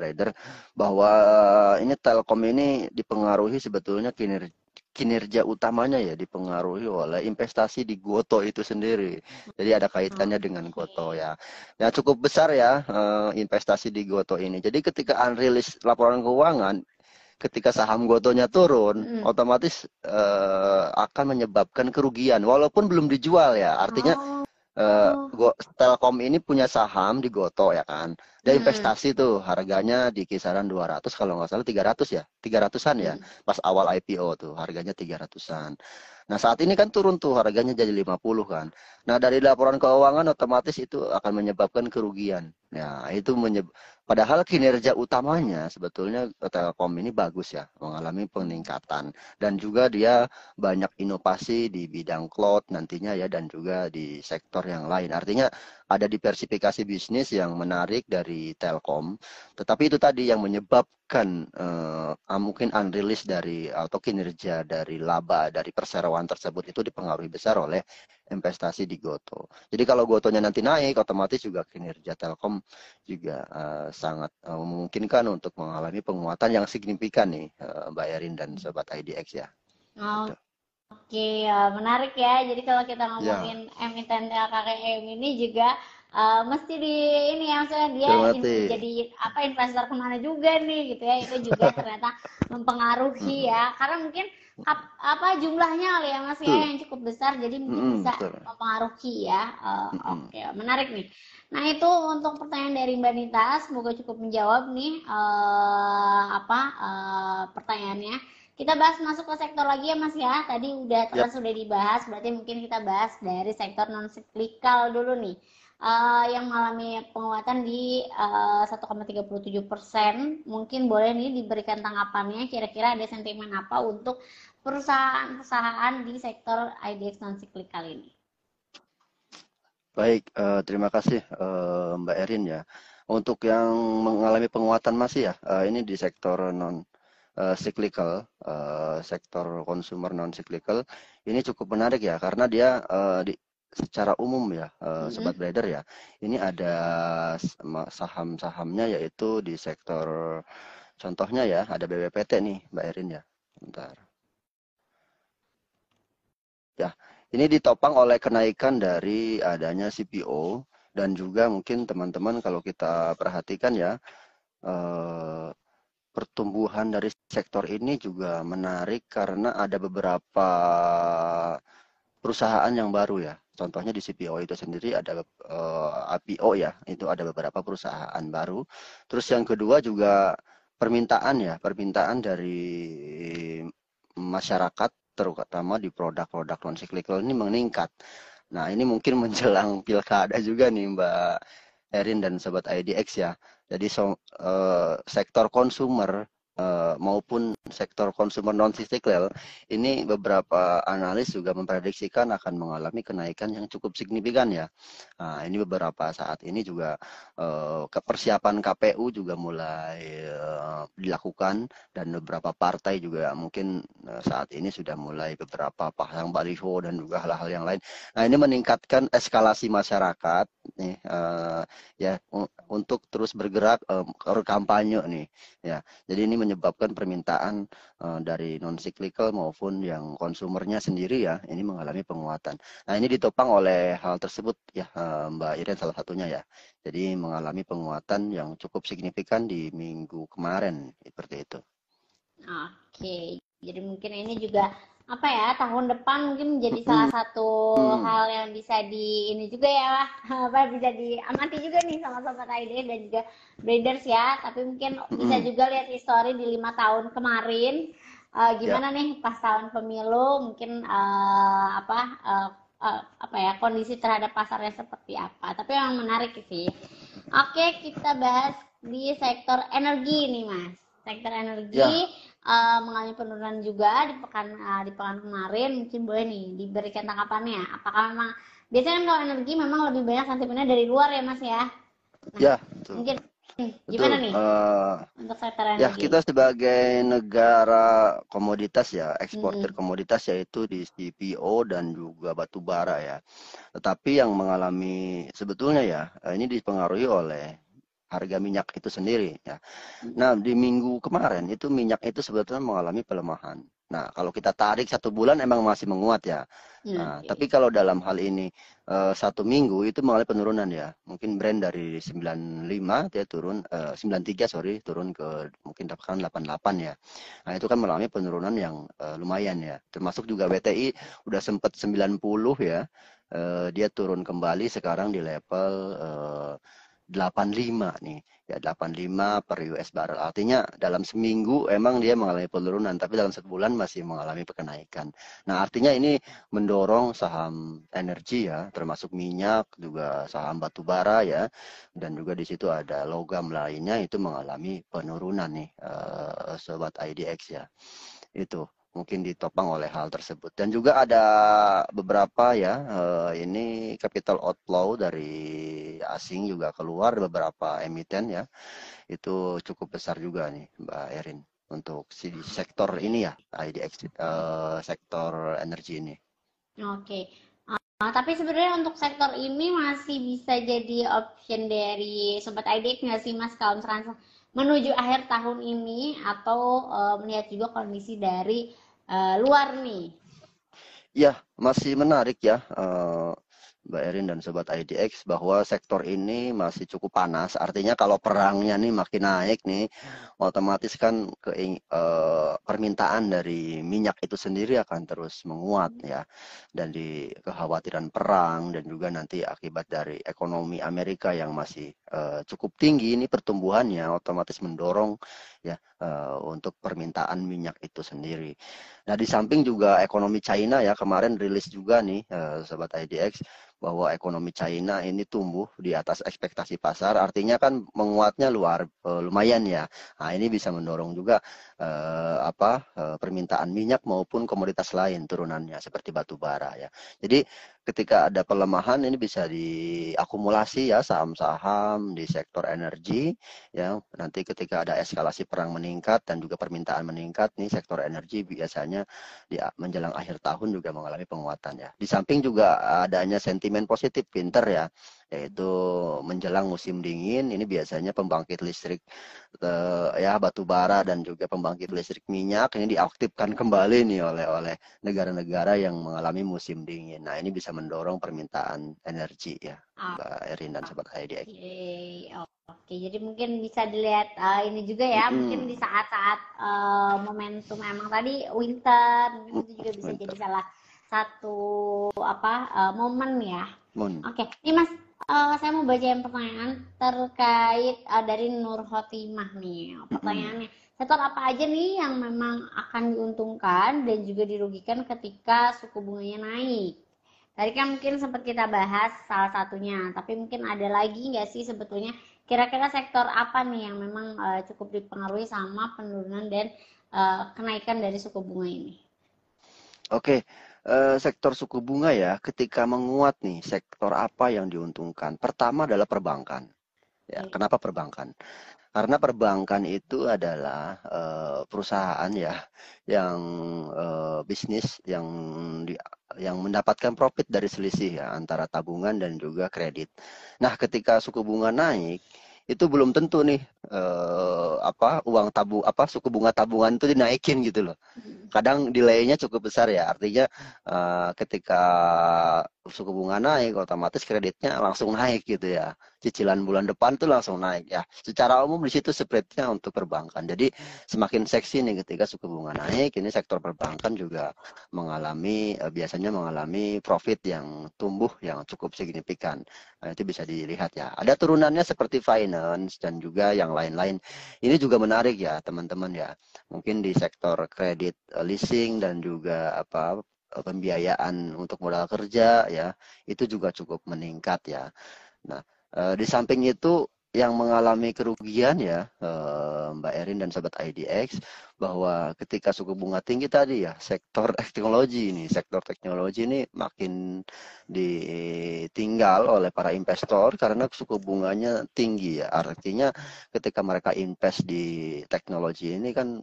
Trader, bahwa ini Telkom ini dipengaruhi sebetulnya kinerja utamanya ya dipengaruhi oleh investasi di Gotoh itu sendiri. Jadi ada kaitannya dengan Gotoh ya. Ya cukup besar ya investasi di Gotoh ini. Jadi ketika unrilis laporan keuangan, ketika saham Gotohnya turun, otomatis akan menyebabkan kerugian walaupun belum dijual ya. Artinya Telkom ini punya saham di Gotoh ya kan. Dia investasi tuh harganya di kisaran 200 kalau nggak salah 300 ya. 300-an ya. Pas awal IPO tuh harganya 300-an. Nah, saat ini kan turun tuh harganya jadi 50 kan. Nah, dari laporan keuangan otomatis itu akan menyebabkan kerugian. Nah, itu padahal kinerja utamanya sebetulnya Telkom ini bagus ya, mengalami peningkatan dan juga dia banyak inovasi di bidang cloud nantinya ya dan juga di sektor yang lain. Artinya ada diversifikasi bisnis yang menarik dari Telkom, tetapi itu tadi yang menyebabkan mungkin unrilis dari atau kinerja dari laba dari perseroan tersebut itu dipengaruhi besar oleh investasi di Gotoh. Jadi kalau Gotohnya nanti naik, otomatis juga kinerja Telkom juga sangat memungkinkan untuk mengalami penguatan yang signifikan nih, Mbak Erin dan Sobat IDX ya. Gitu. Oke, menarik ya. Jadi kalau kita Ya, ngomongin emiten LKKM ini juga mesti di ini ya, maksudnya dia cermati. jadi apa investor kemana juga nih gitu ya. Itu juga ternyata mempengaruhi ya. Karena mungkin apa jumlahnya kali ya Mas ya Betul. yang cukup besar, jadi mungkin bisa Betul. mempengaruhi ya. Oke, menarik nih. Nah itu untuk pertanyaan dari Mbak Nita, semoga cukup menjawab nih pertanyaannya. Kita bahas masuk ke sektor lagi ya Mas ya. Tadi Yap. sudah dibahas, berarti mungkin kita bahas dari sektor non siklikal dulu nih. Yang mengalami penguatan di 1,37%. Mungkin boleh nih diberikan tanggapannya, kira-kira ada sentimen apa untuk perusahaan-perusahaan di sektor IDX non siklikal ini. Baik, terima kasih Mbak Erin ya. Untuk yang mengalami penguatan masih ya, ini di sektor non cyclical, sektor consumer non cyclical, ini cukup menarik ya karena dia secara umum ya, Sobat Trader ya, ini ada saham-sahamnya yaitu di sektor contohnya ya, ada BWPT nih Mbak Erin ya. Bentar. Ya, ini ditopang oleh kenaikan dari adanya CPO dan juga mungkin teman-teman kalau kita perhatikan ya, eh, pertumbuhan dari sektor ini juga menarik karena ada beberapa perusahaan yang baru ya. Contohnya di CPO itu sendiri ada IPO ya, itu ada beberapa perusahaan baru. Terus yang kedua juga permintaan ya, permintaan dari masyarakat terutama di produk-produk non cyclical ini meningkat. Nah, ini mungkin menjelang pilkada juga nih Mbak Erin dan Sobat IDX ya. Jadi sektor konsumer maupun sektor konsumer non cyclical ini beberapa analis juga memprediksikan akan mengalami kenaikan yang cukup signifikan ya. Nah, ini beberapa saat ini juga persiapan KPU juga mulai dilakukan dan beberapa partai juga mungkin saat ini sudah mulai beberapa pasang baliho dan juga hal-hal yang lain. Nah, ini meningkatkan eskalasi masyarakat nih ya untuk terus bergerak kampanye nih ya. Jadi ini menyebabkan permintaan dari non cyclical maupun yang konsumernya sendiri ya ini mengalami penguatan. Nah, ini ditopang oleh hal tersebut ya Mbak Iren salah satunya ya. Jadi mengalami penguatan yang cukup signifikan di minggu kemarin seperti itu. Oke, jadi mungkin ini juga apa ya tahun depan mungkin menjadi salah Hmm, satu hal yang bisa ini juga ya lah apa bisa diamati juga nih sama sobat ID dan juga breeders ya. Tapi mungkin bisa juga lihat histori di 5 tahun kemarin. ya. Gimana nih pas tahun pemilu mungkin apa ya kondisi terhadap pasarnya seperti apa. Tapi yang menarik sih. Oke, kita bahas di sektor energi nih Mas. Sektor energi Ya, mengalami penurunan juga di pekan kemarin. Mungkin boleh nih diberikan tanggapannya. Apakah memang biasanya kan kalau energi memang lebih banyak sentimennya dari luar ya Mas ya. Nah, ya, betul. mungkin Betul. gimana nih untuk sektor Ya, energi? kita sebagai negara komoditas ya, eksportir Mm-mm. komoditas yaitu di CPO dan juga batu bara ya. Tetapi yang mengalami sebetulnya ya, ini dipengaruhi oleh harga minyak itu sendiri ya. Nah, di minggu kemarin itu minyak itu sebetulnya mengalami pelemahan. Nah, kalau kita tarik 1 bulan emang masih menguat ya. Nah, Oke. tapi kalau dalam hal ini 1 minggu itu mengalami penurunan ya. Mungkin Brent dari 95 dia turun 93 sorry turun ke mungkin bahkan 88 ya. Nah, itu kan mengalami penurunan yang lumayan ya. Termasuk juga WTI udah sempat 90 ya. Dia turun kembali sekarang di level 85 nih. Ya 85 per US barrel. Artinya dalam seminggu emang dia mengalami penurunan, tapi dalam sebulan masih mengalami kenaikan. Nah, artinya ini mendorong saham energi ya, termasuk minyak, juga saham batu bara ya, dan juga di situ ada logam lainnya itu mengalami penurunan nih, sobat IDX ya. Itu mungkin ditopang oleh hal tersebut. Dan juga ada beberapa ya, ini capital outflow dari asing juga keluar beberapa emiten ya. Itu cukup besar juga nih Mbak Erin untuk si sektor ini ya, IDX sektor energi ini. Oke. Tapi sebenarnya untuk sektor ini masih bisa jadi option dari Sobat IDX nggak sih Mas kalau misalkan menuju akhir tahun ini atau melihat juga kondisi dari luar nih? Ya, masih menarik ya, Mbak Erin dan Sobat IDX, bahwa sektor ini masih cukup panas. Artinya kalau perangnya nih makin naik nih, otomatis kan permintaan dari minyak itu sendiri akan terus menguat ya. Dan di kekhawatiran perang dan juga nanti akibat dari ekonomi Amerika yang masih cukup tinggi, ini pertumbuhannya otomatis mendorong ya untuk permintaan minyak itu sendiri. Nah, di samping juga ekonomi China ya, kemarin rilis juga nih Sobat IDX bahwa ekonomi China ini tumbuh di atas ekspektasi pasar, artinya kan menguatnya lumayan ya. Nah, ini bisa mendorong juga permintaan minyak maupun komoditas lain turunannya seperti batu bara ya. Jadi ketika ada pelemahan ini bisa diakumulasi ya saham-saham di sektor energi ya. Nanti ketika ada eskalasi perang meningkat dan juga permintaan meningkat nih, sektor energi biasanya di menjelang akhir tahun juga mengalami penguatan ya. Di samping juga adanya sentimen positif winter ya, yaitu menjelang musim dingin ini biasanya pembangkit listrik ya batu bara dan juga pembangkit listrik minyak ini diaktifkan kembali nih oleh negara-negara yang mengalami musim dingin. Nah, ini bisa mendorong permintaan energi ya, Mbak Erin dan Sobat IDX. Oke, oke. Jadi mungkin bisa dilihat ini juga ya, mungkin di Mm-mm. saat-saat momentum emang tadi winter, mungkin itu juga bisa jadi Winter. salah satu momen ya. Moon. Oke, ini Mas, saya mau bacain pertanyaan terkait dari Nur Khotimah nih. Mm-mm. Pertanyaannya, sektor apa aja nih yang memang akan diuntungkan dan juga dirugikan ketika suku bunganya naik? Tadi kan mungkin sempat kita bahas salah satunya, tapi mungkin ada lagi nggak sih sebetulnya kira-kira sektor apa nih yang memang cukup dipengaruhi sama penurunan dan kenaikan dari suku bunga ini? Oke, sektor suku bunga ya, ketika menguat nih, sektor apa yang diuntungkan? Pertama adalah perbankan. Ya, Oke. kenapa perbankan? Karena perbankan itu adalah perusahaan ya yang bisnis yang mendapatkan profit dari selisih ya antara tabungan dan juga kredit. Nah, ketika suku bunga naik, itu belum tentu nih uang suku bunga tabungan itu dinaikin gitu loh. Kadang delaynya cukup besar ya. Artinya ketika suku bunga naik, otomatis kreditnya langsung naik gitu ya. Cicilan bulan depan tuh langsung naik ya. Secara umum di situ spreadnya untuk perbankan. Jadi semakin seksi nih ketika suku bunga naik, ini sektor perbankan juga biasanya mengalami profit yang tumbuh yang cukup signifikan. Nah, itu bisa dilihat ya. Ada turunannya seperti finance dan juga yang lain-lain. Ini juga menarik ya teman-teman ya. Mungkin di sektor kredit leasing dan juga pembiayaan untuk modal kerja ya itu juga cukup meningkat ya. Nah, di samping itu yang mengalami kerugian ya Mbak Erin dan Sobat IDX bahwa ketika suku bunga tinggi tadi ya, sektor teknologi ini makin ditinggal oleh para investor karena suku bunganya tinggi ya. Artinya ketika mereka invest di teknologi ini kan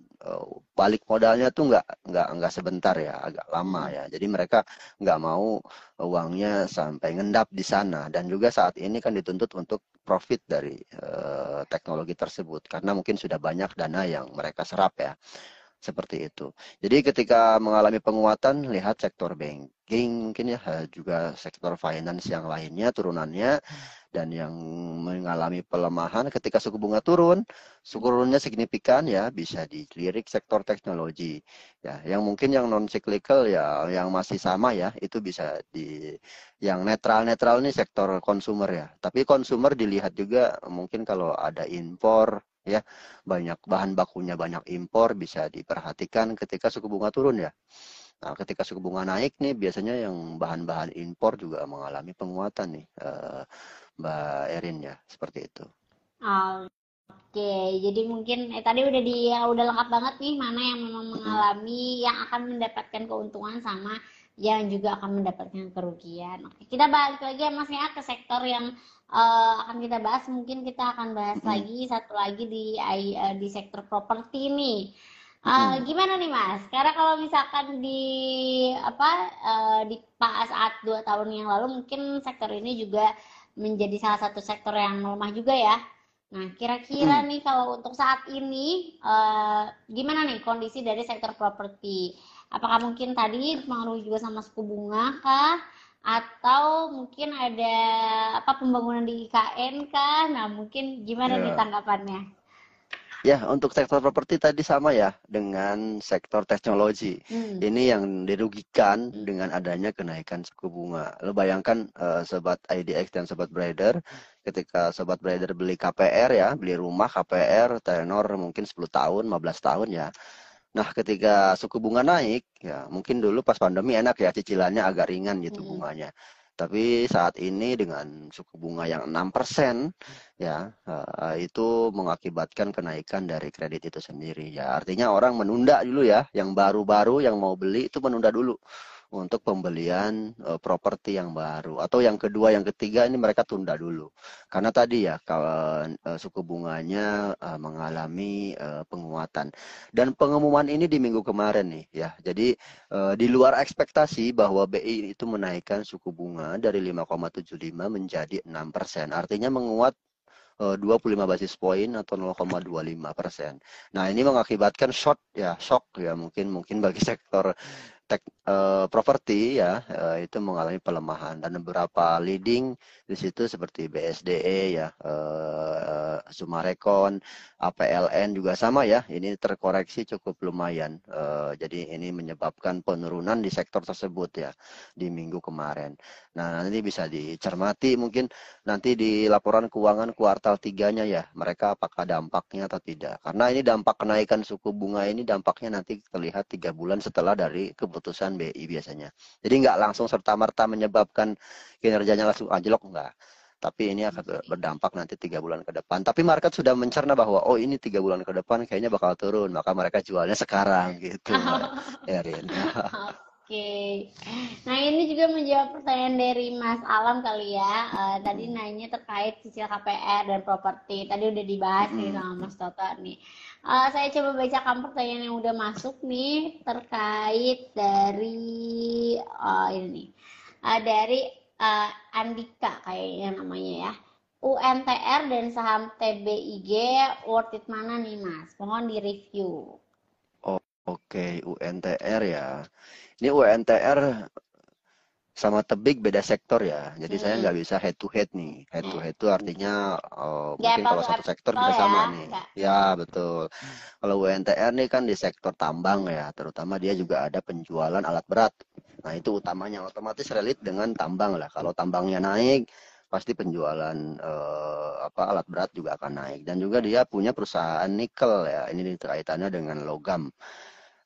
balik modalnya tuh nggak sebentar ya, agak lama ya. Jadi mereka nggak mau uangnya sampai ngendap di sana, dan juga saat ini kan dituntut untuk profit dari teknologi tersebut karena mungkin sudah banyak dana yang mereka serap ya, seperti itu. Jadi ketika mengalami penguatan, lihat sektor banking mungkin ya, juga sektor finance yang lainnya turunannya, dan yang mengalami pelemahan ketika suku bunga turun, suku turunnya signifikan ya, bisa dilirik sektor teknologi ya, yang mungkin yang non cyclical ya, yang masih sama ya, itu bisa di yang netral nih sektor konsumer ya. Tapi konsumer dilihat juga mungkin kalau ada impor ya, banyak bahan bakunya banyak impor, bisa diperhatikan ketika suku bunga turun ya. Nah, ketika suku bunga naik nih, biasanya yang bahan-bahan impor juga mengalami penguatan nih, Mbak Erin ya, seperti itu. Oke, jadi mungkin tadi udah lengkap banget nih mana yang memang Mm-mm. mengalami yang akan mendapatkan keuntungan sama yang juga akan mendapatkan kerugian. Oke, kita balik lagi ya Mas ya ke sektor yang akan kita bahas. Mungkin kita akan bahas Mm-mm. lagi satu lagi di sektor properti nih. Mm-mm. Gimana nih Mas? Karena kalau misalkan apa di saat 2 tahun yang lalu mungkin sektor ini juga menjadi salah satu sektor yang melemah juga ya. Nah, kira-kira Mm-mm. nih kalau untuk saat ini gimana nih kondisi dari sektor properti? Apakah mungkin tadi pengaruh juga sama suku bunga kah? Atau mungkin ada apa pembangunan di IKN kah? Nah, mungkin gimana nih Ya. tanggapannya? Ya, untuk sektor properti tadi sama ya dengan sektor teknologi. Hmm. Ini yang dirugikan dengan adanya kenaikan suku bunga. Lo bayangkan Sobat IDX dan Sobat Brader, ketika Sobat Brader beli KPR ya, beli rumah KPR tenor mungkin 10 tahun, 15 tahun ya. Nah, ketika suku bunga naik, ya mungkin dulu pas pandemi enak ya, cicilannya agak ringan gitu Hmm. bunganya. Tapi saat ini dengan suku bunga yang 6%, ya itu mengakibatkan kenaikan dari kredit itu sendiri. Ya, artinya orang menunda dulu ya, yang baru-baru yang mau beli itu menunda dulu untuk pembelian properti yang baru, atau yang kedua yang ketiga ini mereka tunda dulu karena tadi ya kalau suku bunganya mengalami penguatan, dan pengumuman ini di minggu kemarin nih ya. Jadi di luar ekspektasi bahwa BI itu menaikkan suku bunga dari 5,75 menjadi 6%, artinya menguat 25 basis poin atau 0,25%. Nah, ini mengakibatkan shock ya, mungkin bagi sektor properti ya, itu mengalami pelemahan, dan beberapa leading di situ seperti BSDE ya, Sumarekon, APLN juga sama ya, ini terkoreksi cukup lumayan. Jadi ini menyebabkan penurunan di sektor tersebut ya di minggu kemarin. Nah, nanti bisa dicermati mungkin nanti di laporan keuangan kuartal 3-nya ya, mereka apakah dampaknya atau tidak. Karena ini dampak kenaikan suku bunga ini dampaknya nanti terlihat 3 bulan setelah dari keputusan BI biasanya. Jadi nggak langsung serta-merta menyebabkan kinerjanya langsung anjlok, enggak. Tapi ini akan berdampak nanti 3 bulan ke depan. Tapi market sudah mencerna bahwa oh ini 3 bulan ke depan kayaknya bakal turun, maka mereka jualnya sekarang gitu, Mbak Erin. Oke. Nah, ini juga menjawab pertanyaan dari Mas Alam kali ya. Tadi nanya terkait cicil KPR dan properti. Tadi udah dibahas nih sama Mas Toto nih. Saya coba bacakan pertanyaan yang udah masuk nih terkait dari ini. Dari Andika kayaknya namanya ya. UNTR dan saham TBIG worth it mana nih Mas? Mohon di review. Oh, oke, UNTR ya. Ini UNTR sama Tebik beda sektor ya. Jadi saya Hmm. nggak bisa head to head nih. Head to head itu artinya Gak mungkin apple kalau to satu sektor apple bisa ya, sama nih. Kak. Ya, betul. Kalau UNTR nih kan di sektor tambang ya, terutama dia juga ada penjualan alat berat. Nah, itu utamanya otomatis relate dengan tambang lah. Kalau tambangnya naik, pasti penjualan alat berat juga akan naik. Dan juga dia punya perusahaan nikel ya. Ini kaitannya dengan logam.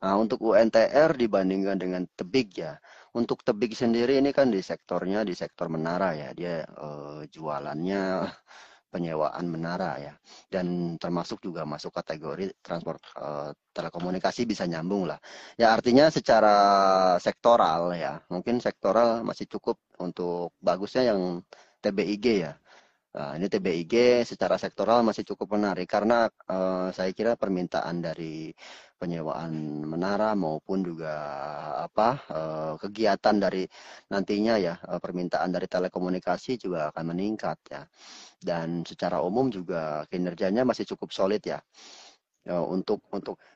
Nah, untuk UNTR dibandingkan dengan Tebik ya. Untuk Tebik sendiri ini kan di sektornya di sektor menara ya. Dia jualannya penyewaan menara ya, dan termasuk juga masuk kategori transport telekomunikasi, bisa nyambung lah ya. Artinya secara sektoral ya, mungkin sektoral masih cukup untuk bagusnya yang TBIG ya. Nah, ini TBIG secara sektoral masih cukup menarik karena saya kira permintaan dari penyewaan menara maupun juga kegiatan dari nantinya ya, permintaan dari telekomunikasi juga akan meningkat ya. Dan secara umum juga kinerjanya masih cukup solid ya. Untuk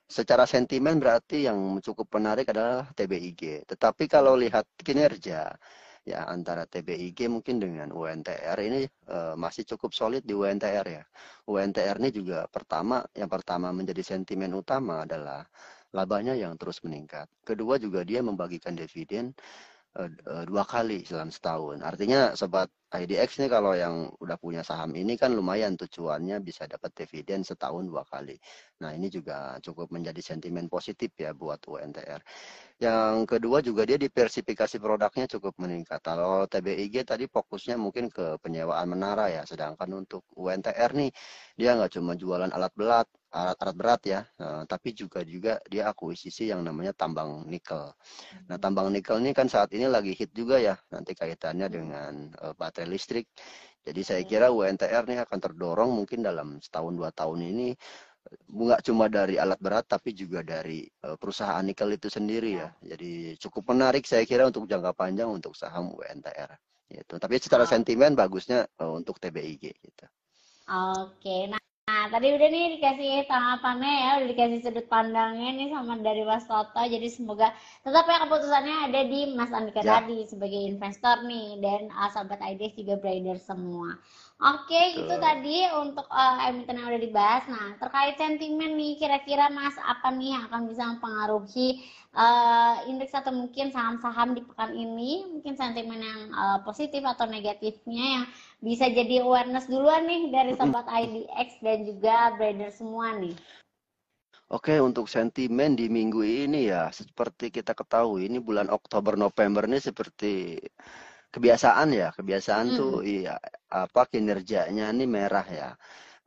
secara sentimen berarti yang cukup menarik adalah TBIG. Tetapi kalau lihat kinerja ya, antara TBIG mungkin dengan UNTR ini masih cukup solid di UNTR ya. UNTR ini juga yang pertama menjadi sentimen utama adalah labanya yang terus meningkat. Kedua juga dia membagikan dividen 2 kali dalam setahun. Artinya sobat IDX nih, kalau yang udah punya saham ini kan lumayan tuh cuannya, bisa dapat dividen setahun 2 kali. Nah, ini juga cukup menjadi sentimen positif ya buat UNTR. Yang kedua juga dia diversifikasi produknya cukup meningkat. Kalau TBIG tadi fokusnya mungkin ke penyewaan menara ya, sedangkan untuk UNTR nih dia nggak cuma jualan alat berat ya, tapi juga dia akuisisi yang namanya tambang nikel. Nah, tambang nikel ini kan saat ini lagi hit juga ya, nanti kaitannya dengan baterai listrik. Jadi saya kira UNTR nih akan terdorong mungkin dalam setahun 2 tahun ini, nggak cuma dari alat berat tapi juga dari perusahaan nikel itu sendiri ya. Jadi cukup menarik saya kira untuk jangka panjang untuk saham UNTR gitu. Tapi secara sentimen bagusnya untuk TBIG gitu. Oke, nah tadi udah nih dikasih tanggapannya ya, udah dikasih sudut pandangnya nih sama dari Mas Toto. Jadi semoga tetap ya keputusannya ada di Mas Andika Ya, tadi sebagai investor nih, dan sobat IDX juga trader semua. Oke, itu betul. tadi untuk emiten yang udah dibahas. Nah, terkait sentimen nih, kira-kira Mas apa nih yang akan bisa mempengaruhi indeks atau mungkin saham-saham di pekan ini? Mungkin sentimen yang positif atau negatifnya yang bisa jadi awareness duluan nih dari sobat IDX dan juga trader semua nih. Oke, untuk sentimen di minggu ini ya, seperti kita ketahui ini bulan Oktober November ini seperti kebiasaan ya, kebiasaan tuh iya, kinerjanya ini merah ya.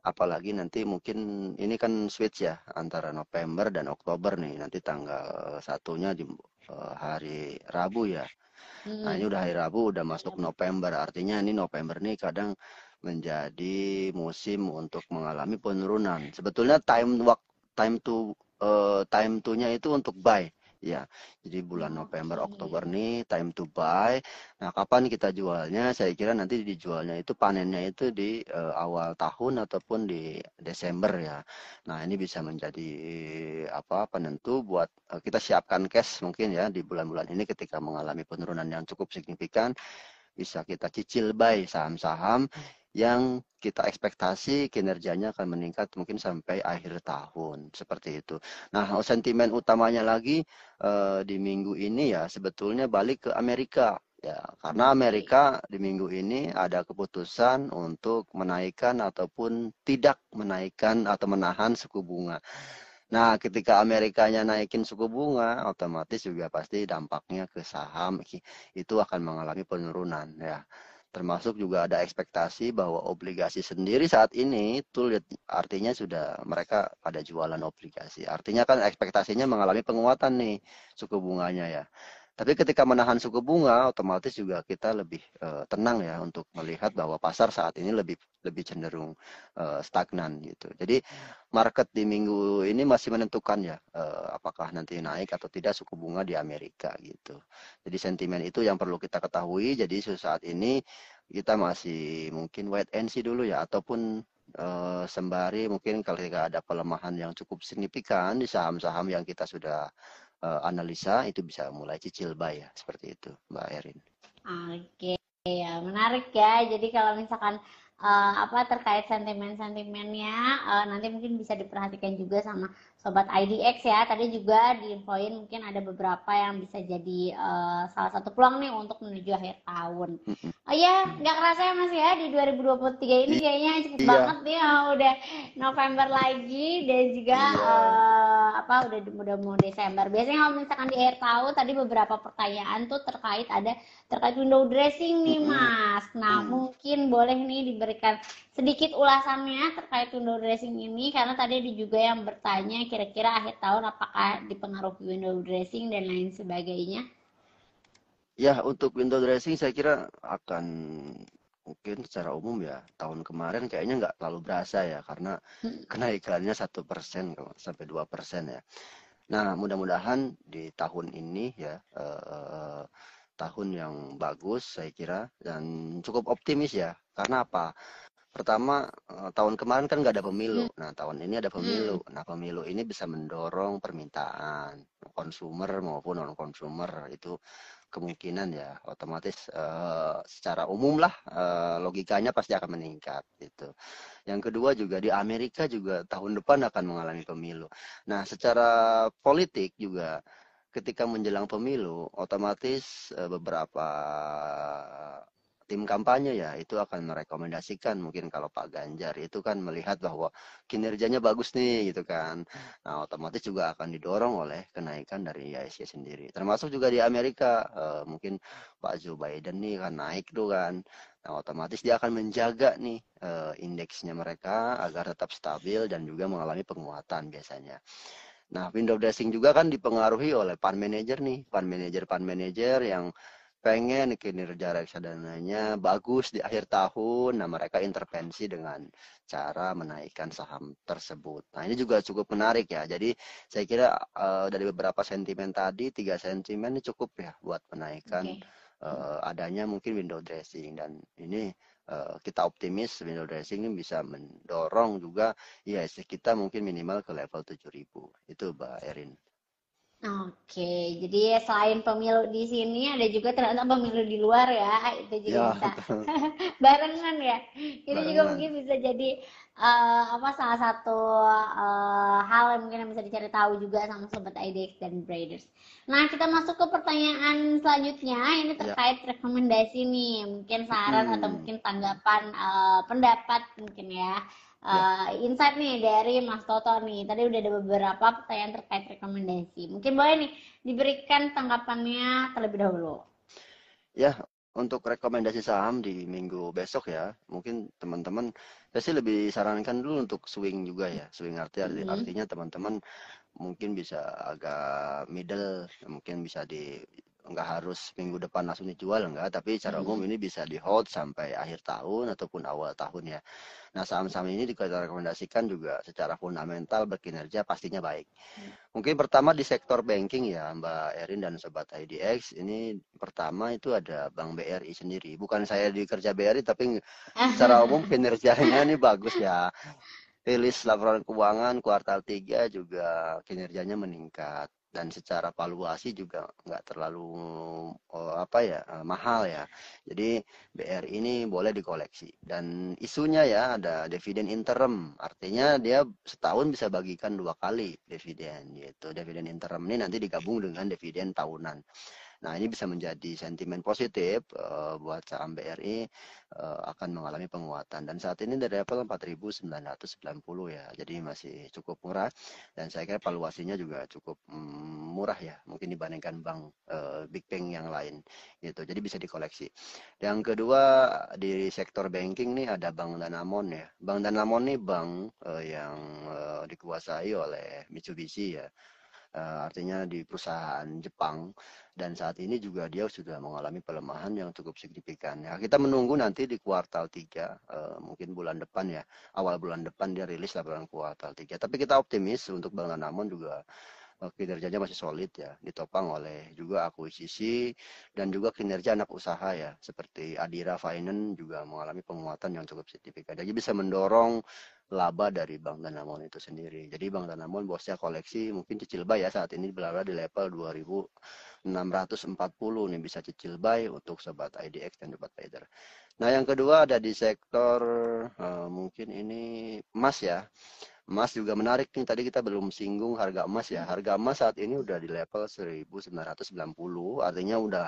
Apalagi nanti mungkin ini kan switch ya antara November dan Oktober nih. Nanti tanggal satunya di hari Rabu ya. Nah, ini udah hari Rabu, udah masuk November. Artinya ini November nih kadang menjadi musim untuk mengalami penurunan. Sebetulnya time to-nya itu untuk buy ya. Jadi bulan November Oktober nih time to buy. Nah, kapan kita jualnya? Saya kira nanti dijualnya itu, panennya itu di awal tahun ataupun di Desember ya. Nah, ini bisa menjadi penentu buat kita siapkan cash mungkin ya di bulan-bulan ini ketika mengalami penurunan yang cukup signifikan, bisa kita cicil buy saham-saham yang kita ekspektasi kinerjanya akan meningkat mungkin sampai akhir tahun, seperti itu. Nah, sentimen utamanya lagi di minggu ini ya sebetulnya balik ke Amerika ya, karena Amerika di minggu ini ada keputusan untuk menaikkan ataupun tidak menaikkan atau menahan suku bunga. Nah, ketika Amerikanya naikin suku bunga, otomatis juga pasti dampaknya ke saham itu akan mengalami penurunan ya. Termasuk juga ada ekspektasi bahwa obligasi sendiri saat ini itu artinya sudah mereka pada jualan obligasi. Artinya kan ekspektasinya mengalami penguatan nih suku bunganya ya. Tapi ketika menahan suku bunga, otomatis juga kita lebih tenang ya untuk melihat bahwa pasar saat ini lebih lebih cenderung stagnan gitu. Jadi market di minggu ini masih menentukan ya apakah nanti naik atau tidak suku bunga di Amerika gitu. Jadi sentimen itu yang perlu kita ketahui. Jadi saat ini kita masih mungkin wait and see dulu ya, ataupun sembari mungkin kalau ada pelemahan yang cukup signifikan di saham-saham yang kita sudah analisa, itu bisa mulai cicil buy ya, seperti itu Mbak Erin. Oke, ya menarik ya. Jadi kalau misalkan terkait sentimen-sentimennya nanti mungkin bisa diperhatikan juga sama sobat IDX ya. Tadi juga diinfoin mungkin ada beberapa yang bisa jadi salah satu peluang nih untuk menuju akhir tahun. Oh ya, nggak kerasa ya Mas ya, di 2023 ini kayaknya cepet Iya, banget nih, udah November lagi dan juga iya. udah mau Desember. Biasanya kalau misalkan di akhir tahun tadi beberapa pertanyaan tuh terkait window dressing nih Mas. Nah, mungkin boleh nih memberikan sedikit ulasannya terkait window dressing ini, karena tadi ada juga yang bertanya kira-kira akhir tahun apakah dipengaruhi window dressing dan lain sebagainya. Ya, untuk window dressing saya kira akan mungkin secara umum ya tahun kemarin kayaknya nggak terlalu berasa ya karena kenaikannya 1% sampai 2% ya. Nah, mudah-mudahan di tahun ini ya tahun yang bagus saya kira dan cukup optimis ya. Karena apa? Pertama, tahun kemarin kan nggak ada pemilu. Nah, tahun ini ada pemilu. Nah, pemilu ini bisa mendorong permintaan konsumer maupun non konsumer itu kemungkinan ya otomatis secara umum lah logikanya pasti akan meningkat gitu. Yang kedua juga di Amerika juga tahun depan akan mengalami pemilu. Nah, secara politik juga ketika menjelang pemilu otomatis beberapa tim kampanye ya itu akan merekomendasikan mungkin kalau Pak Ganjar itu kan melihat bahwa kinerjanya bagus nih gitu kan. Nah, otomatis juga akan didorong oleh kenaikan dari IISG sendiri. Termasuk juga di Amerika mungkin Pak Joe Biden nih kan naik tuh kan. Nah, otomatis dia akan menjaga nih indeksnya mereka agar tetap stabil dan juga mengalami penguatan biasanya. Nah, window dressing juga kan dipengaruhi oleh fund manager nih, fund manager yang pengen kinerja reksadananya bagus di akhir tahun. Nah, mereka intervensi dengan cara menaikkan saham tersebut. Nah, ini juga cukup menarik ya. Jadi, saya kira dari beberapa sentimen tadi, 3 sentimen ini cukup ya buat menaikkan Oke. adanya mungkin window dressing. Dan ini kita optimis window dressing ini bisa mendorong juga IHSG kita mungkin minimal ke level 7.000. Itu Mbak Erin. Oke, jadi selain pemilu di sini ada juga ternyata pemilu di luar ya, itu juga Ya, bisa barengan ya. Itu juga barengan. mungkin bisa jadi apa salah satu hal yang mungkin yang bisa dicari tahu juga sama sobat IDX dan Traders. Nah, kita masuk ke pertanyaan selanjutnya. Ini Ya. terkait rekomendasi nih, mungkin saran atau Hmm. mungkin tanggapan pendapat mungkin ya. Ya. Insight nih dari Mas Toto nih. Tadi udah ada beberapa pertanyaan terkait rekomendasi. Mungkin boleh nih diberikan tanggapannya terlebih dahulu. Ya, untuk rekomendasi saham di minggu besok ya, mungkin teman-teman, saya sih lebih sarankan dulu untuk swing juga ya. Swing Mm-mm. artinya teman-teman mungkin bisa agak middle, mungkin bisa nggak harus minggu depan langsung dijual enggak, tapi secara umum Mm-mm. ini bisa di hold sampai akhir tahun ataupun awal tahun ya. Nah, saham-saham ini rekomendasikan juga secara fundamental berkinerja pastinya baik. Mungkin pertama di sektor banking ya Mbak Erin dan Sobat IDX. Ini pertama itu ada Bank BRI sendiri. Bukan saya di kerja BRI tapi secara umum kinerjanya ini bagus ya. Rilis laporan keuangan kuartal 3 juga kinerjanya meningkat dan secara valuasi juga nggak terlalu apa ya mahal ya. Jadi BRI ini boleh dikoleksi dan isunya ya ada dividen interim, artinya dia setahun bisa bagikan 2 kali dividen gitu. Dividen interim ini nanti digabung dengan dividen tahunan. Nah, ini bisa menjadi sentimen positif buat saham BRI akan mengalami penguatan. Dan saat ini dari level 4.990 ya, jadi masih cukup murah. Dan saya kira valuasinya juga cukup murah ya, mungkin dibandingkan bank big bank yang lain gitu. Jadi bisa dikoleksi. Yang kedua di sektor banking nih ada Bank Danamon ya. Bank Danamon nih bank yang dikuasai oleh Mitsubishi ya. Artinya di perusahaan Jepang dan saat ini juga dia sudah mengalami pelemahan yang cukup signifikan. Ya, kita menunggu nanti di kuartal 3 mungkin bulan depan ya, awal bulan depan dia rilis laporan kuartal 3. Tapi kita optimis untuk Bank Danamon juga kinerjanya masih solid ya, ditopang oleh juga akuisisi dan juga kinerja anak usaha ya, seperti Adira Finance juga mengalami penguatan yang cukup signifikan. Jadi bisa mendorong laba dari Bank Danamon itu sendiri. Jadi Bank Danamon bosnya koleksi mungkin cicil buy ya saat ini berada di level 2.640 nih bisa cicil buy untuk sobat IDX dan sobat trader. Nah, yang kedua ada di sektor mungkin ini emas ya. Emas juga menarik nih. Tadi kita belum singgung harga emas ya. Harga emas saat ini udah di level 1.990. Artinya udah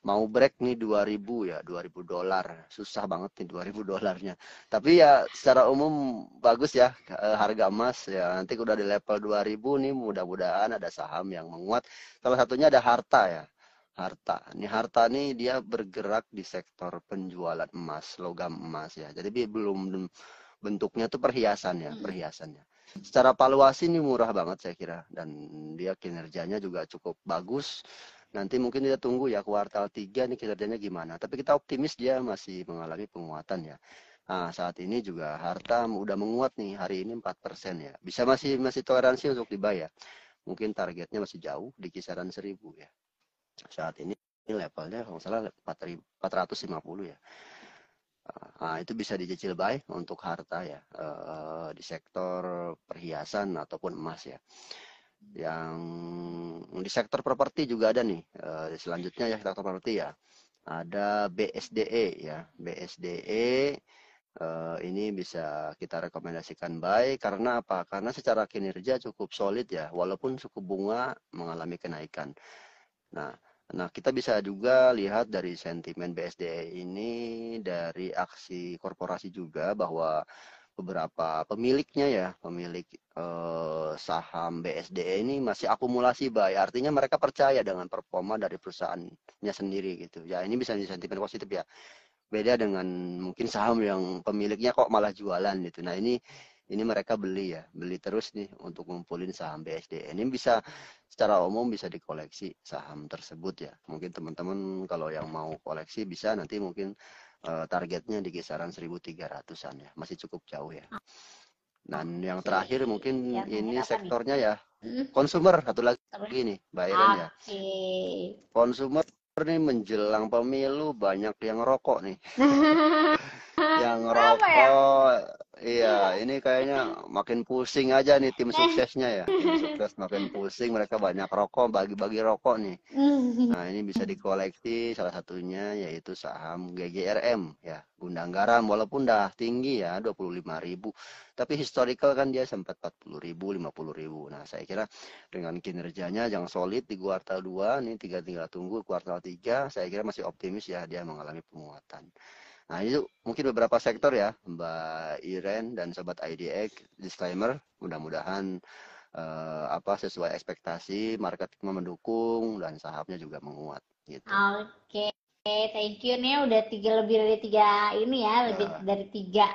mau break nih 2.000 ya, 2.000 dolar. Susah banget nih 2.000 dolarnya. Tapi ya secara umum bagus ya harga emas ya. Nanti udah di level 2.000 nih mudah-mudahan ada saham yang menguat. Salah satunya ada Harta ya. Harta. Ini Harta nih dia bergerak di sektor penjualan emas, logam emas ya. Jadi belum bentuknya tuh perhiasannya. Secara valuasi ini murah banget saya kira, dan dia kinerjanya juga cukup bagus. Nanti mungkin kita tunggu ya kuartal 3 nih kinerjanya gimana. Tapi kita optimis dia masih mengalami penguatan ya. Nah, saat ini juga Harta udah menguat nih, hari ini 4% ya. Bisa masih toleransi untuk dibayar. Mungkin targetnya masih jauh di kisaran 1000 ya. Saat ini levelnya kalau salah 450 ya. Nah, itu bisa dicicil baik untuk Harta ya, di sektor perhiasan ataupun emas ya. Yang di sektor properti juga ada nih, selanjutnya ya sektor properti ya. Ada BSDE ya, BSDE ini bisa kita rekomendasikan baik karena apa? Karena secara kinerja cukup solid ya, walaupun suku bunga mengalami kenaikan. Nah, kita bisa juga lihat dari sentimen BSDE ini dari aksi korporasi juga bahwa beberapa pemiliknya ya, pemilik saham BSDE ini masih akumulasi buy. Artinya mereka percaya dengan performa dari perusahaannya sendiri gitu. Ya, ini bisa jadi sentimen positif ya. Beda dengan mungkin saham yang pemiliknya kok malah jualan gitu. Nah, ini mereka beli terus nih untuk ngumpulin saham BSD. Ini bisa secara umum bisa dikoleksi saham tersebut ya. Mungkin teman-teman kalau yang mau koleksi bisa nanti mungkin targetnya di kisaran 1300-an ya. Masih cukup jauh ya. Dan yang terakhir mungkin ini sektornya ya konsumer, satu lagi nih, Byron ya. Konsumer nih menjelang pemilu banyak yang rokok nih. Yang rokok, iya ini kayaknya makin pusing aja nih tim suksesnya ya. Tim sukses makin pusing, mereka banyak rokok, bagi-bagi rokok nih. Nah, ini bisa dikoleksi, salah satunya yaitu saham GGRM ya, Gundang Garam, walaupun dah tinggi ya 25.000, tapi historical kan dia sempat 40.000, 50.000. Nah, saya kira dengan kinerjanya yang solid di kuartal 2 nih, tinggal tunggu kuartal 3, saya kira masih optimis ya dia mengalami penguatan. Nah, itu mungkin beberapa sektor ya, Mbak Iren dan Sobat IDX. Disclaimer, mudah-mudahan sesuai ekspektasi, market mendukung dan sahamnya juga menguat gitu. Oke, thank you nih udah lebih dari tiga ini ya, lebih dari tiga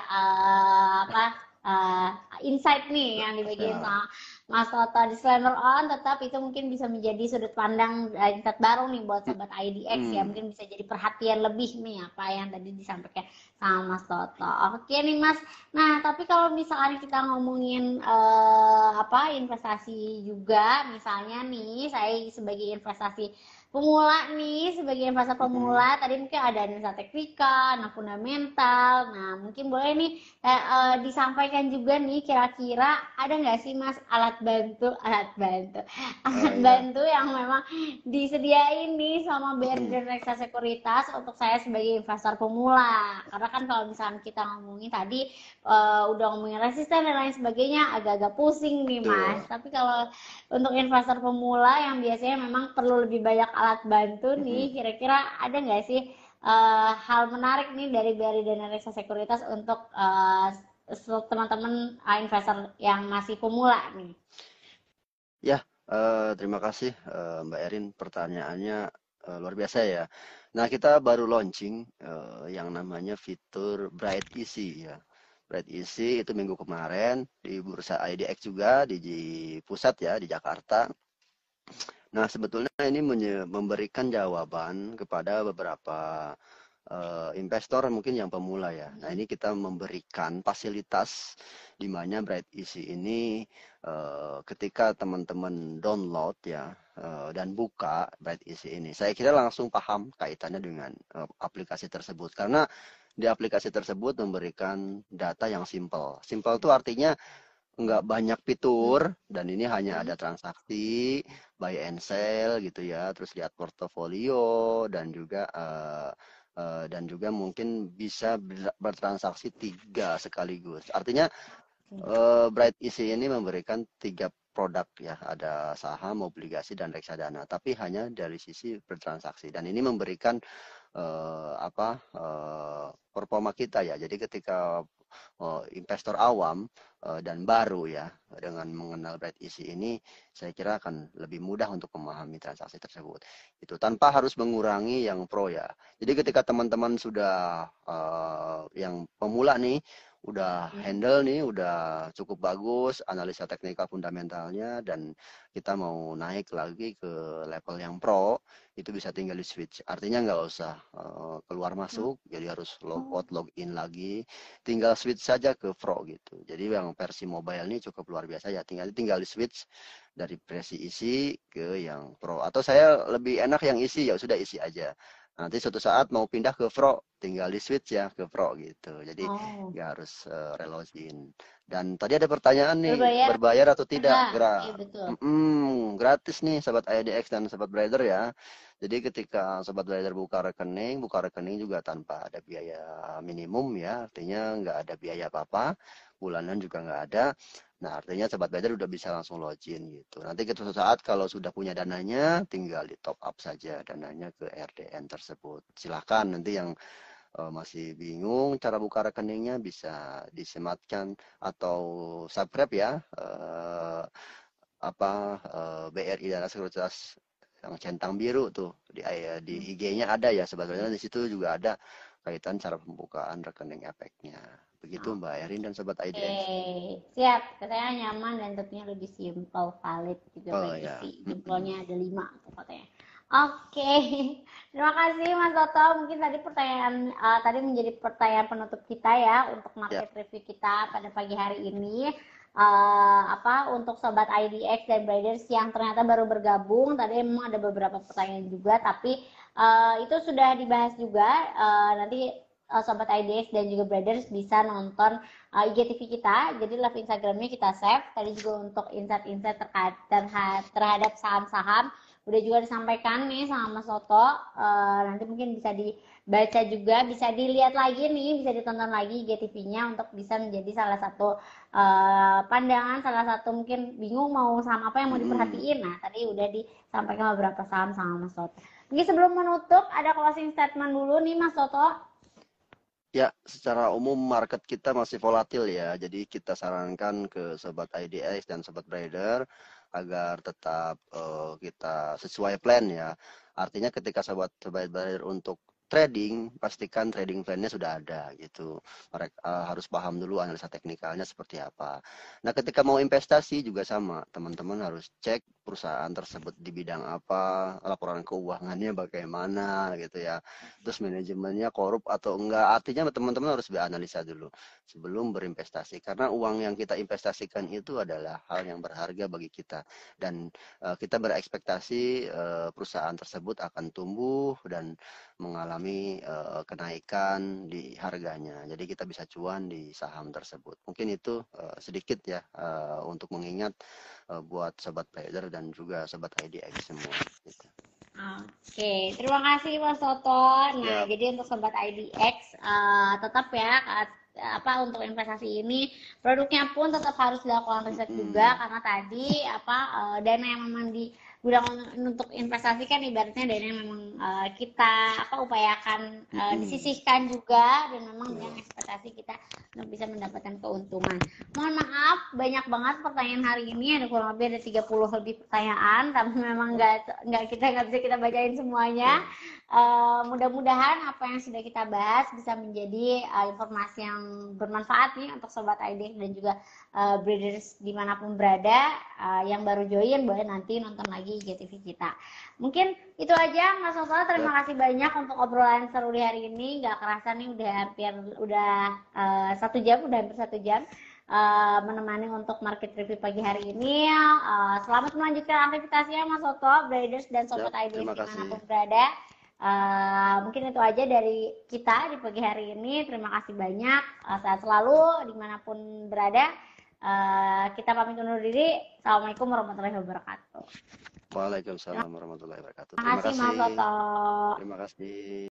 insight nih yang dibagiin sama Mas Toto. Disclaimer on, tetap itu mungkin bisa menjadi sudut pandang insight baru nih buat Sobat IDX ya, mungkin bisa jadi perhatian lebih nih apa yang tadi disampaikan sama Mas Toto. Oke nih Mas, nah tapi kalau misalnya kita ngomongin investasi juga, misalnya nih saya sebagai investasi pemula nih, sebagai investor pemula, tadi mungkin ada analisa teknikal, nah fundamental. Nah, mungkin boleh nih disampaikan juga nih kira-kira ada nggak sih Mas alat bantu yang memang disediain nih sama BRI dan Reksa Sekuritas untuk saya sebagai investor pemula. Karena kan kalau misalnya kita ngomongin tadi udah ngomongin resisten dan lain sebagainya agak-agak pusing nih Mas. Tapi kalau untuk investor pemula yang biasanya memang perlu lebih banyak alat bantu nih, kira-kira ada nggak sih hal menarik nih dari BRI dan Reksa Sekuritas untuk teman-teman investor yang masih pemula nih? Ya, terima kasih Mbak Erin, pertanyaannya luar biasa ya. Nah, kita baru launching yang namanya fitur Bright Easy ya. Bright Easy itu minggu kemarin di Bursa IDX juga di pusat ya di Jakarta. Nah, sebetulnya ini memberikan jawaban kepada beberapa investor mungkin yang pemula ya. Nah, ini kita memberikan fasilitas di mana Bright Easy ini ketika teman-teman download ya dan buka Bright Easy ini, saya kira langsung paham kaitannya dengan aplikasi tersebut karena di aplikasi tersebut memberikan data yang simple. Simple itu artinya nggak banyak fitur dan ini hanya ada transaksi, buy and sell gitu ya, terus lihat portofolio dan juga mungkin bisa bertransaksi 3 sekaligus. Artinya Bright Easy ini memberikan 3 produk ya, ada saham, obligasi dan reksadana, tapi hanya dari sisi bertransaksi dan ini memberikan performa kita ya. Jadi ketika investor awam dan baru ya, dengan mengenal Bright Easy ini, saya kira akan lebih mudah untuk memahami transaksi tersebut. Itu tanpa harus mengurangi yang pro ya. Jadi ketika teman-teman sudah yang pemula nih, udah handle nih, udah cukup bagus analisa teknikal fundamentalnya, dan kita mau naik lagi ke level yang pro, itu bisa tinggal di switch. Artinya nggak usah keluar masuk, jadi harus log out, log in lagi, tinggal switch saja ke pro gitu. Jadi yang versi mobile ini cukup luar biasa ya, tinggal di switch dari versi isi ke yang pro. Atau saya lebih enak yang isi, ya sudah isi aja. Nanti suatu saat mau pindah ke pro, tinggal di switch ya ke pro gitu. Jadi nggak harus relogin. Dan tadi ada pertanyaan nih, berbayar atau tidak? Iya, betul. Gratis nih Sobat IDX dan Sobat Trader ya. Jadi ketika Sobat Trader buka rekening juga tanpa ada biaya minimum ya. Artinya nggak ada biaya apa-apa, bulanan juga nggak ada. Nah, artinya Sobat Trader udah bisa langsung login gitu. Nanti suatu saat kalau sudah punya dananya, tinggal di top up saja dananya ke RDN tersebut. Silahkan nanti yang masih bingung cara buka rekeningnya, bisa disematkan atau subscribe ya, BRI Dana Sekuritas yang centang biru tuh di IG-nya ada ya, sebetulnya di situ juga ada kaitan cara pembukaan rekening efeknya. Begitu Mbak Erin dan Sobat IDX. Siap. Katanya nyaman dan tentunya lebih simple, valid juga Ya. isi. Jempolnya ada 5 tuh katanya. Oke. Terima kasih Mas Toto. Mungkin tadi tadi menjadi pertanyaan penutup kita ya untuk market review kita pada pagi hari ini. Untuk Sobat IDX dan Traders yang ternyata baru bergabung, tadi memang ada beberapa pertanyaan juga, tapi itu sudah dibahas juga. Nanti Sobat IDX dan juga Brothers bisa nonton IGTV kita, jadi live Instagramnya kita save. Tadi juga untuk insight-insight terhadap saham-saham udah juga disampaikan nih sama Mas Toto. Nanti mungkin bisa dibaca juga, bisa dilihat lagi nih, bisa ditonton lagi IGTV-nya untuk bisa menjadi salah satu pandangan, salah satu mungkin bingung mau saham apa yang mau diperhatiin. Nah, tadi udah disampaikan beberapa saham sama Mas Toto. Mungkin sebelum menutup ada closing statement dulu nih Mas Toto. Ya, secara umum market kita masih volatil ya. Jadi kita sarankan ke Sobat IDX dan Sobat Trader agar tetap kita sesuai plan ya. Artinya ketika Sobat Trader untuk trading, pastikan trading plan-nya sudah ada gitu. Mereka harus paham dulu analisa teknikalnya seperti apa. Nah, ketika mau investasi juga sama. Teman-teman harus cek perusahaan tersebut di bidang apa, laporan keuangannya bagaimana gitu ya. Terus manajemennya korup atau enggak. Artinya teman-teman harus beranalisa dulu sebelum berinvestasi. Karena uang yang kita investasikan itu adalah hal yang berharga bagi kita. Dan kita berekspektasi perusahaan tersebut akan tumbuh dan mengalami kenaikan di harganya. Jadi kita bisa cuan di saham tersebut. Mungkin itu sedikit ya untuk mengingat buat Sobat Trader dan juga Sobat IDX semua. Gitu. Oke, terima kasih Mas Toto. Nah, jadi untuk Sobat IDX tetap ya untuk investasi ini produknya pun tetap harus dilakukan riset juga, karena tadi dana yang memang digunakan untuk investasi kan ibaratnya dana yang memang kita upayakan disisihkan juga, dan memang dengan ekspektasi kita untuk bisa mendapatkan keuntungan. Mohon maaf banyak banget pertanyaan hari ini, ada kurang lebih ada 30 lebih pertanyaan, tapi memang nggak bisa kita bacain semuanya. Mudah-mudahan apa yang sudah kita bahas bisa menjadi informasi yang bermanfaat nih untuk Sobat IDX dan juga Brothers dimanapun berada. Yang baru join boleh nanti nonton lagi IGTV kita. Mungkin itu aja Mas Toto, terima kasih banyak untuk obrolan seru di hari ini. Gak kerasa nih udah hampir 1 jam menemani untuk market review pagi hari ini. Selamat melanjutkan aktivitasnya Mas Toto, Brothers dan Sobat IDX dimanapun berada. Mungkin itu aja dari kita di pagi hari ini. Terima kasih banyak, sehat selalu dimanapun berada. Kita pamit undur diri. Assalamualaikum warahmatullahi wabarakatuh. Waalaikumsalam warahmatullahi wabarakatuh. Terima kasih Mas Toto. Terima kasih.